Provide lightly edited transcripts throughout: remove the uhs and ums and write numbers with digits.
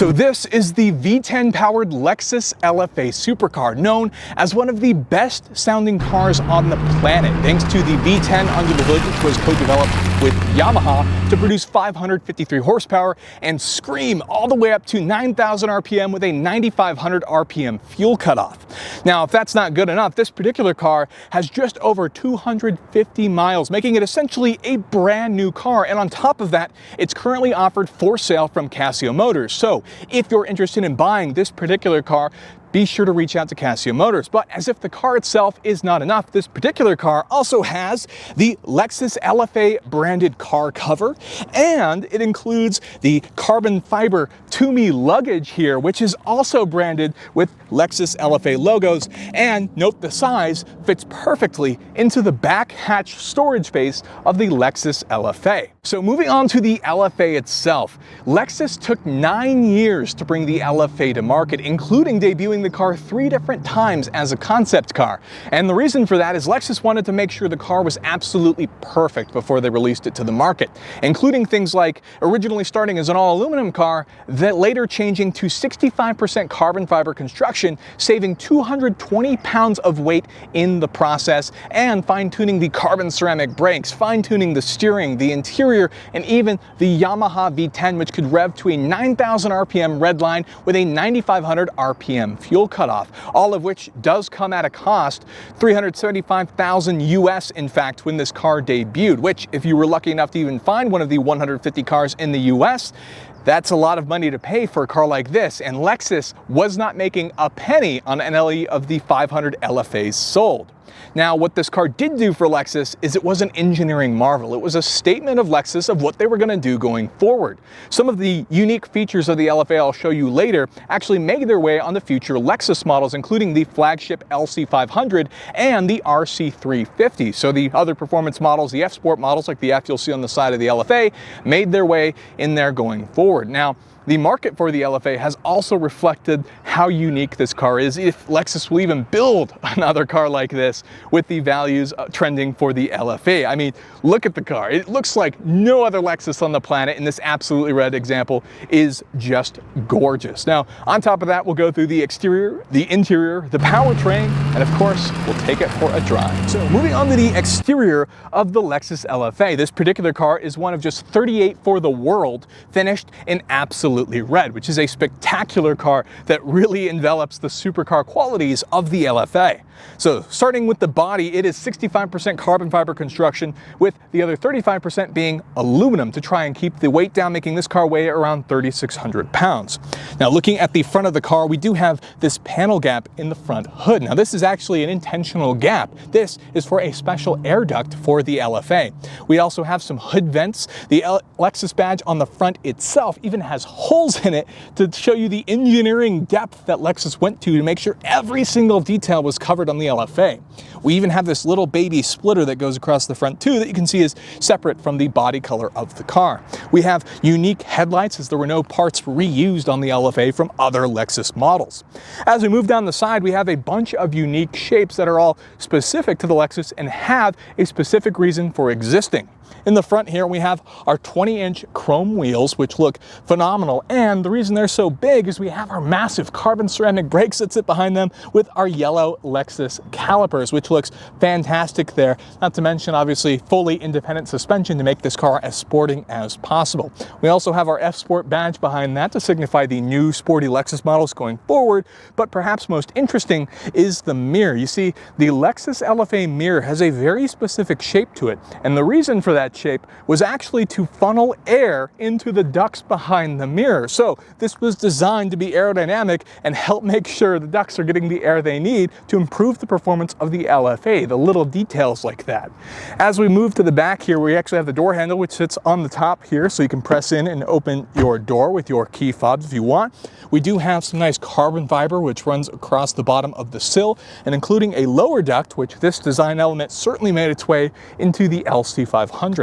So this is the V10 powered Lexus LFA supercar, known as one of the best sounding cars on the planet, thanks to the V10 under the hood, which was co-developed with Yamaha to produce 553 horsepower and scream all the way up to 9,000 RPM with a 9,500 RPM fuel cutoff. Now, if that's not good enough, this particular car has just over 250 miles, making it essentially a brand new car. And on top of that, it's currently offered for sale from Cascio Motors. So if you're interested in buying this particular car, be sure to reach out to Cascio Motors. But as if the car itself is not enough, this particular car also has the Lexus LFA branded car cover, and it includes the carbon fiber to-me luggage here, which is also branded with Lexus LFA logos. And note the size fits perfectly into the back hatch storage space of the Lexus LFA. So moving on to the LFA itself, Lexus took 9 years to bring the LFA to market, including debuting the car 3 different times as a concept car. And the reason for that is Lexus wanted to make sure the car was absolutely perfect before they released it to the market, including things like originally starting as an all-aluminum car, that later changing to 65% carbon fiber construction, saving 220 pounds of weight in the process, and fine-tuning the carbon ceramic brakes, fine-tuning the steering, the interior, and even the Yamaha V10, which could rev to a 9,000 RPM redline with a 9,500 RPM fuel cutoff, all of which does come at a cost, $375,000 US, in fact, when this car debuted, which, if you were lucky enough to even find one of the 150 cars in the US, that's a lot of money to pay for a car like this, and Lexus was not making a penny on any of the 500 LFAs sold. Now, what this car did do for Lexus is it was an engineering marvel. It was a statement of Lexus of what they were going to do going forward. Some of the unique features of the LFA I'll show you later actually made their way on the future Lexus models, including the flagship LC500 and the RC350. So the other performance models, the F-Sport models like the F you'll see on the side of the LFA, made their way in there going forward. Now, the market for the LFA has also reflected how unique this car is, if Lexus will even build another car like this with the values trending for the LFA. I mean, look at the car. It looks like no other Lexus on the planet, and this absolutely red example is just gorgeous. Now, on top of that, we'll go through the exterior, the interior, the powertrain, and of course, we'll take it for a drive. So moving on to the exterior of the Lexus LFA, this particular car is one of just 38 for the world, finished in absolutely red, which is a spectacular car that really envelops the supercar qualities of the LFA. So starting with the body, it is 65% carbon fiber construction, with the other 35% being aluminum to try and keep the weight down, making this car weigh around 3,600 pounds. Now, looking at the front of the car, we do have this panel gap in the front hood. Now, this is actually an intentional gap. This is for a special air duct for the LFA. We also have some hood vents. The Lexus badge on the front itself even has holes in it to show you the engineering depth that Lexus went to make sure every single detail was covered on the LFA. We even have this little baby splitter that goes across the front too that you can see is separate from the body color of the car. We have unique headlights, as there were no parts reused on the LFA from other Lexus models. As we move down the side, we have a bunch of unique shapes that are all specific to the Lexus and have a specific reason for existing. In the front here, we have our 20-inch chrome wheels, which look phenomenal. And the reason they're so big is we have our massive carbon ceramic brakes that sit behind them with our yellow Lexus calipers, which looks fantastic there. Not to mention, obviously, fully independent suspension to make this car as sporting as possible. We also have our F-Sport badge behind that to signify the new sporty Lexus models going forward. But perhaps most interesting is the mirror. You see, the Lexus LFA mirror has a very specific shape to it. And the reason for that shape was actually to funnel air into the ducts behind the mirror. So this was designed to be aerodynamic and help make sure the ducts are getting the air they need to improve the performance of the LFA, the little details like that. As we move to the back here, we actually have the door handle, which sits on the top here, so you can press in and open your door with your key fobs if you want. We do have some nice carbon fiber, which runs across the bottom of the sill, and including a lower duct, which this design element certainly made its way into the LC500.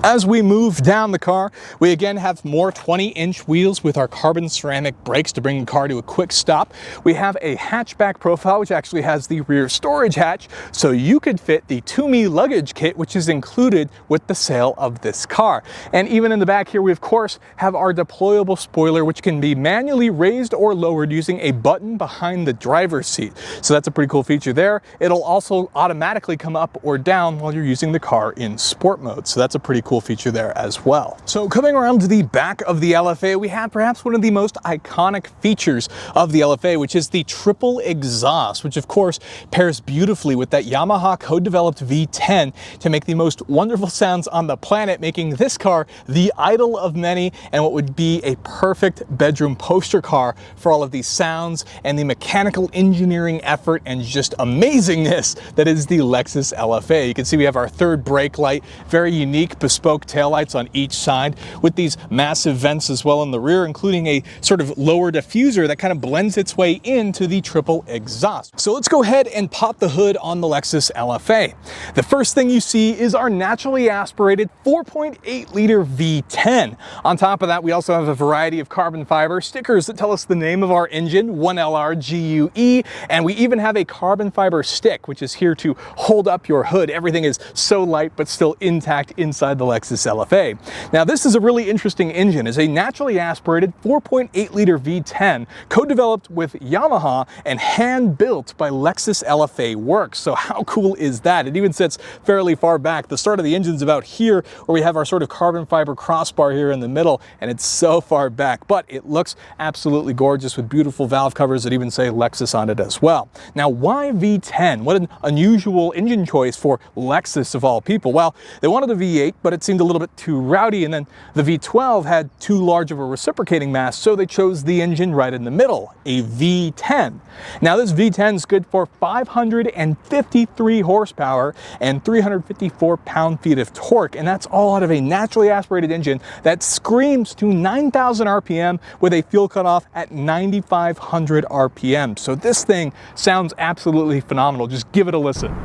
As we move down the car, we again have more 20-inch wheels with our carbon ceramic brakes to bring the car to a quick stop. We have a hatchback profile, which actually has the rear storage hatch, so you could fit the To-Me luggage kit, which is included with the sale of this car. And even in the back here, we of course have our deployable spoiler, which can be manually raised or lowered using a button behind the driver's seat. So that's a pretty cool feature there. It'll also automatically come up or down while you're using the car in sport mode. So that's a pretty cool feature there as well. So coming around to the back of the LFA, we have perhaps one of the most iconic features of the LFA, which is the triple exhaust, which of course pairs beautifully with that Yamaha co-developed V10 to make the most wonderful sounds on the planet, making this car the idol of many and what would be a perfect bedroom poster car for all of these sounds and the mechanical engineering effort and just amazingness that is the Lexus LFA. You can see we have our third brake light, very unique bespoke taillights on each side with these massive vents as well in the rear, including a sort of lower diffuser that kind of blends its way into the triple exhaust. So let's go ahead and pop the hood on the Lexus LFA. The first thing you see is our naturally aspirated 4.8 liter V10. On top of that, we also have a variety of carbon fiber stickers that tell us the name of our engine, 1LRGUE, and we even have a carbon fiber stick, which is here to hold up your hood. Everything is so light but still intact inside the Lexus LFA. Now this is a really interesting engine. It's a naturally aspirated 4.8 liter V10 co-developed with Yamaha and hand-built by Lexus LFA Works. So how cool is that? It even sits fairly far back. The start of the engine's about here, where we have our sort of carbon fiber crossbar here in the middle, and it's so far back, but it looks absolutely gorgeous with beautiful valve covers that even say Lexus on it as well. Now why V10? What an unusual engine choice for Lexus of all people. Well, they wanted a V8, but it seemed a little bit too rowdy, and then the V12 had too large of a reciprocating mass, so they chose the engine right in the middle, a V10. Now this V10 is good for 553 horsepower and 354 pound-feet of torque, and that's all out of a naturally aspirated engine that screams to 9,000 RPM with a fuel cutoff at 9,500 RPM. So this thing sounds absolutely phenomenal. Just give it a listen.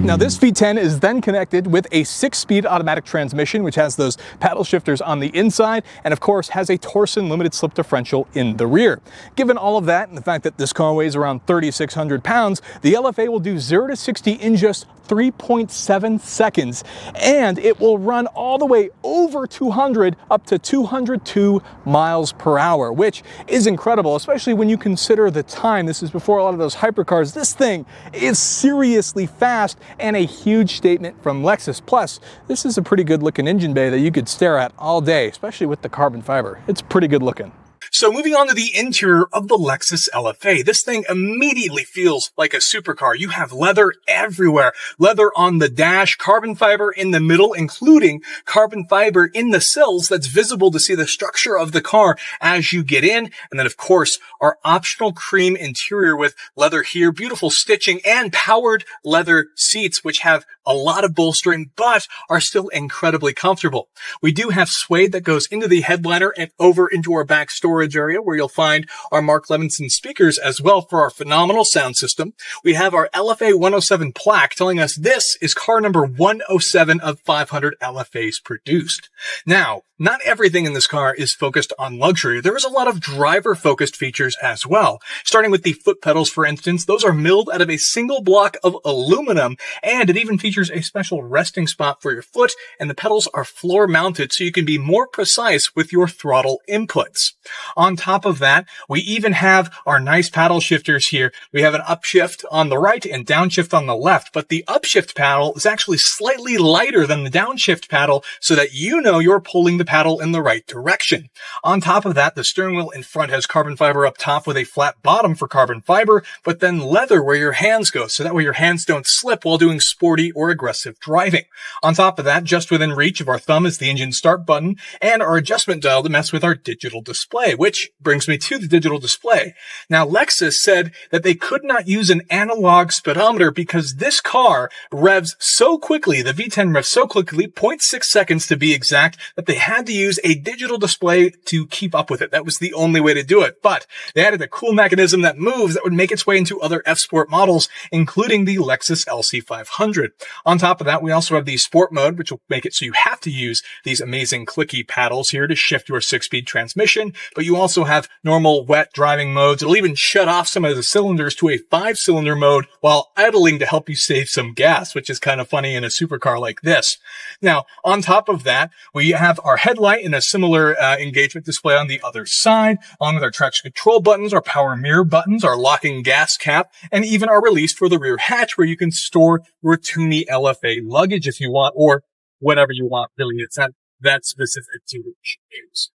Now this V10 is then connected with a 6-speed automatic transmission, which has those paddle shifters on the inside, and of course has a Torsen limited slip differential in the rear. Given all of that and the fact that this car weighs around 3,600 pounds, the LFA will do 0 to 60 in just 3.7 seconds, and it will run all the way over 200 up to 202 miles per hour, which is incredible, especially when you consider the time. This is before a lot of those hypercars. This thing is seriously fast and a huge statement from Lexus. Plus, this is a pretty good looking engine bay that you could stare at all day, especially with the carbon fiber. It's pretty good looking. So moving on to the interior of the Lexus LFA, this thing immediately feels like a supercar. You have leather everywhere, leather on the dash, carbon fiber in the middle, including carbon fiber in the sills that's visible to see the structure of the car as you get in. And then of course, our optional cream interior with leather here, beautiful stitching and powered leather seats, which have a lot of bolstering, but are still incredibly comfortable. We do have suede that goes into the headliner and over into our back storage area, where you'll find our Mark Levinson speakers as well for our phenomenal sound system. We have our LFA 107 plaque telling us this is car number 107 of 500 LFAs produced. Now, not everything in this car is focused on luxury. There is a lot of driver-focused features as well. Starting with the foot pedals, for instance, those are milled out of a single block of aluminum, and it even features a special resting spot for your foot, and the pedals are floor-mounted so you can be more precise with your throttle inputs. On top of that, we even have our nice paddle shifters here. We have an upshift on the right and downshift on the left, but the upshift paddle is actually slightly lighter than the downshift paddle so that you know you're pulling the paddle in the right direction. On top of that, the steering wheel in front has carbon fiber up top with a flat bottom for carbon fiber, but then leather where your hands go, so that way your hands don't slip while doing sporty or aggressive driving. On top of that, just within reach of our thumb is the engine start button and our adjustment dial to mess with our digital display, which brings me to the digital display. Now, Lexus said that they could not use an analog speedometer because this car revs so quickly, the V10 revs so quickly, 0.6 seconds to be exact, that they had had to use a digital display to keep up with it. That was the only way to do it. But they added a cool mechanism that moves that would make its way into other F-Sport models, including the Lexus LC500. On top of that, we also have the Sport mode, which will make it so you have to use these amazing clicky paddles here to shift your 6-speed transmission. But you also have normal wet driving modes. It'll even shut off some of the cylinders to a 5-cylinder mode while idling to help you save some gas, which is kind of funny in a supercar like this. Now, on top of that, we have our headlight in a similar engagement display on the other side, along with our traction control buttons, our power mirror buttons, our locking gas cap, and even our release for the rear hatch where you can store your Toomey LFA luggage if you want, or whatever you want, really. It's not that specific to use.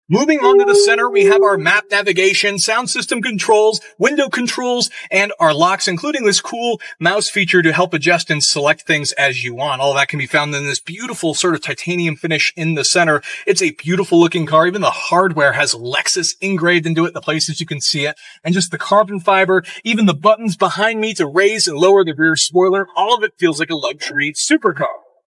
Moving on to the center, we have our map navigation, sound system controls, window controls, and our locks, including this cool mouse feature to help adjust and select things as you want. All that can be found in this beautiful sort of titanium finish in the center. It's a beautiful looking car. Even the hardware has Lexus engraved into it, the places you can see it, and just the carbon fiber, even the buttons behind me to raise and lower the rear spoiler. All of it feels like a luxury supercar.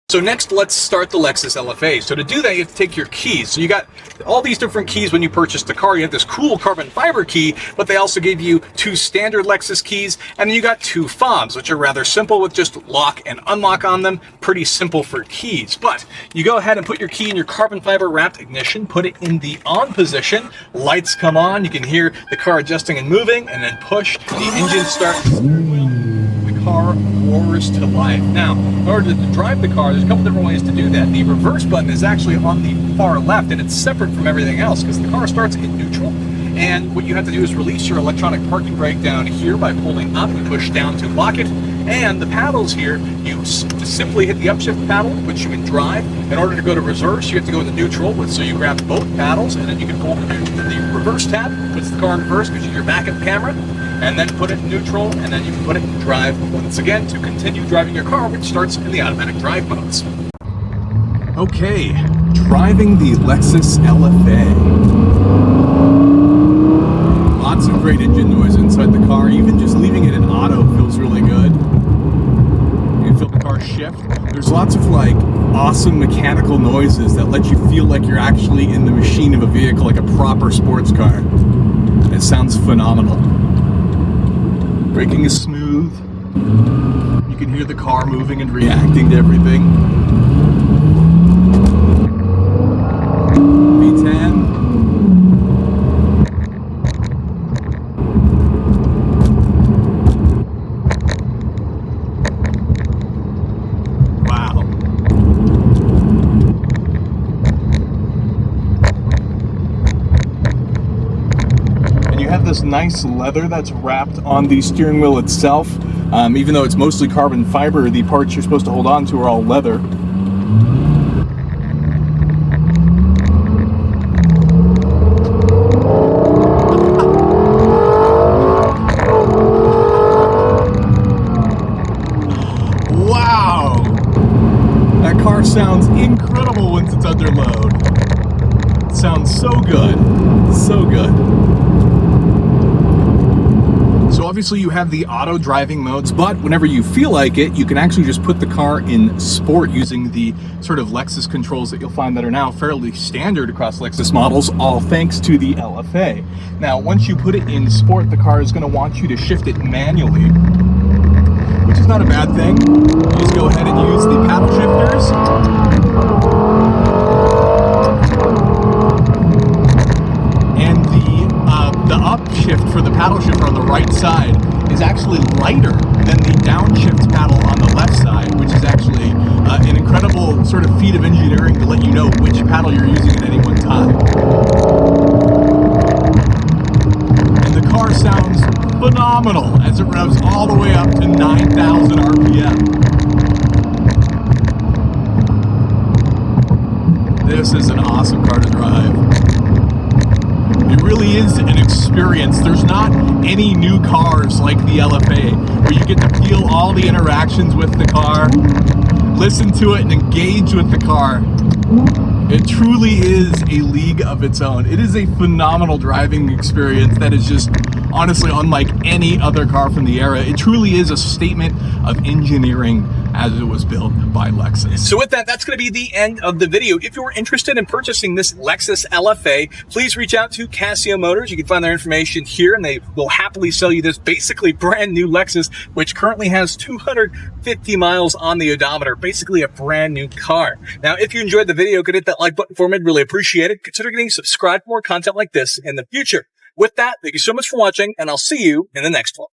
So next, let's start the Lexus LFA. So to do that, you have to take your keys. So you got all these different keys when you purchase the car. You have this cool carbon fiber key, but they also gave you 2 standard Lexus keys, and then you got 2 fobs, which are rather simple with just lock and unlock on them. Pretty simple for keys. But you go ahead and put your key in your carbon fiber wrapped ignition, put it in the on position, lights come on, you can hear the car adjusting and moving, and then push, the engine starts. Car roars to life. Now, in order to drive the car, there's a couple different ways to do that. The reverse button is actually on the far left, and it's separate from everything else because the car starts in neutral. And what you have to do is release your electronic parking brake down here by pulling up and push down to lock it. And the paddles here, you simply hit the upshift paddle, which you can drive. In order to go to reverse, you have to go into neutral. So you grab both paddles, and then you can pull the reverse tab, puts the car in reverse, gives you your backup camera, and then put it in neutral, and then you can put it in drive once again to continue driving your car, which starts in the automatic drive modes. Okay, driving the Lexus LFA. Lots of great engine noise inside the car. Even just leaving it in auto feels really good. You can feel the car shift. There's lots of like awesome mechanical noises that let you feel like you're actually in the machine of a vehicle, like a proper sports car. It sounds phenomenal. Braking is smooth. You can hear the car moving and reacting to everything. V10. Wow. And you have this nice leather that's wrapped on the steering wheel itself. Even though it's mostly carbon fiber, the parts you're supposed to hold on to are all leather. Wow! That car sounds incredible once it's under load. It sounds so good. So good. So obviously you have the auto driving modes, but whenever you feel like it, you can actually just put the car in sport using the sort of Lexus controls that you'll find that are now fairly standard across Lexus models, all thanks to the LFA. Now, once you put it in sport, the car is going to want you to shift it manually, which is not a bad thing. You just go ahead and use the paddle shifters. And the upshift for the paddle shifter on the right side is actually lighter than the downshift paddle on the left side, which is actually an incredible sort of feat of engineering to let you know which paddle you're using at any one time. And the car sounds phenomenal as it revs all the way up to 9,000 RPM. This is an awesome car to drive. It really is an experience. There's not any new cars like the LFA where you get to feel all the interactions with the car, listen to it, and engage with the car. It truly is a league of its own. It is a phenomenal driving experience that is just honestly unlike any other car from the era. It truly is a statement of engineering as it was built by Lexus. So with that, that's going to be the end of the video. If you're interested in purchasing this Lexus LFA, please reach out to Cascio Motors. You can find their information here, and they will happily sell you this basically brand new Lexus, which currently has 250 miles on the odometer, basically a brand new car. Now, if you enjoyed the video, could hit that like button for me. I'd really appreciate it. Consider getting subscribed for more content like this in the future. With that, thank you so much for watching, and I'll see you in the next one.